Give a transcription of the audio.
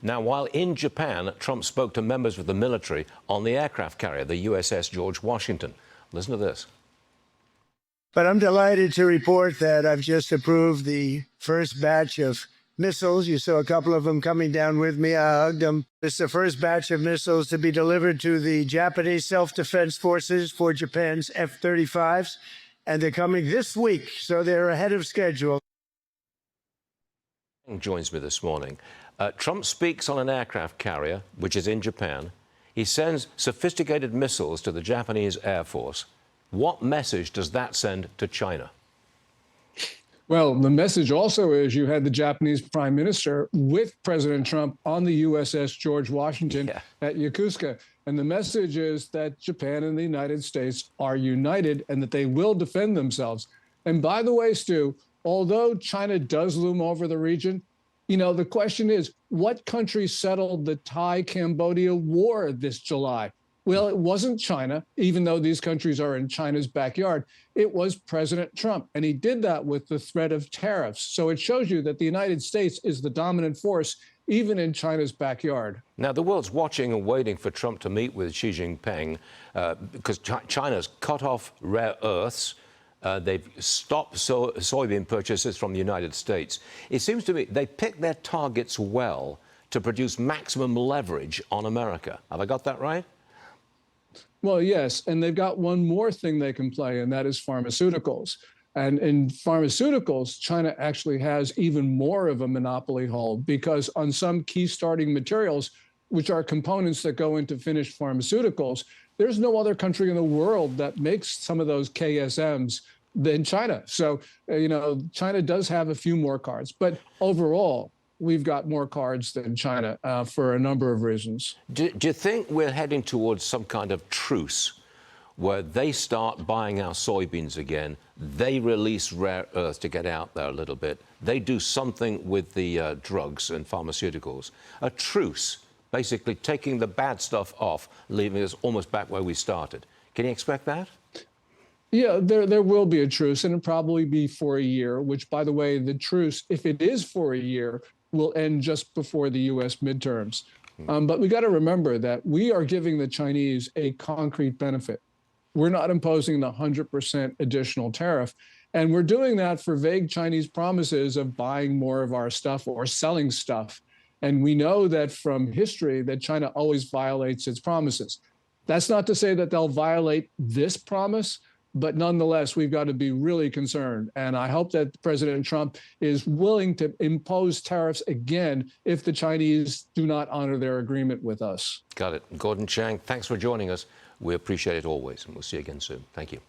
Now, while in Japan, Trump spoke to members of the military on the aircraft carrier, the USS George Washington. Listen to this. But I'm delighted to report that I've just approved the first batch of missiles. You saw a couple of them coming down with me. I hugged them. This is the first batch of missiles to be delivered to the Japanese self-defense forces for Japan's F-35s. And they're coming this week, so they're ahead of schedule. Joins me this morning. Trump speaks on an aircraft carrier, which is in Japan. He sends sophisticated missiles to the Japanese Air Force. What message does that send to China? Well, the message also is you had the Japanese Prime Minister with President Trump on the USS George Washington at Yokosuka. And the message is that Japan and the United States are united and that they will defend themselves. And by the way, Stu, although China does loom over the region, you know, the question is, what country settled the Thai-Cambodia war this July? Well, it wasn't China, even though these countries are in China's backyard. It was President Trump, and he did that with the threat of tariffs. So it shows you that the United States is the dominant force, even in China's backyard. Now, the world's watching and waiting for Trump to meet with Xi Jinping because China's cut off rare earths. They've stopped soybean purchases from the United States. It seems to me they picked their targets well to produce maximum leverage on America. Have I got that right? Well, yes, and they've got one more thing they can play, and that is pharmaceuticals. And in pharmaceuticals, China actually has even more of a monopoly hold because on some key starting materials, which are components that go into finished pharmaceuticals, there's no other country in the world that makes some of those KSMs than China. So, you know, China does have a few more cards, but overall, we've got more cards than China for a number of reasons. Do you think we're heading towards some kind of truce where they start buying our soybeans again, they release rare earth to get out there a little bit, they do something with the drugs and pharmaceuticals, a truce, basically taking the bad stuff off, leaving us almost back where we started? Can you expect that? Yeah, there will be a truce, and it'll probably be for a year, which, by the way, the truce, if it is for a year, will end just before the U.S. midterms. But we got to remember that we are giving the Chinese a concrete benefit. We're not imposing the 100% additional tariff. And we're doing that for vague Chinese promises of buying more of our stuff or selling stuff. And we know that from history that China always violates its promises. That's not to say that they'll violate this promise, but nonetheless, we've got to be really concerned. And I hope that President Trump is willing to impose tariffs again if the Chinese do not honor their agreement with us. Got it. Gordon Chang, thanks for joining us. We appreciate it always, and we'll see you again soon. Thank you.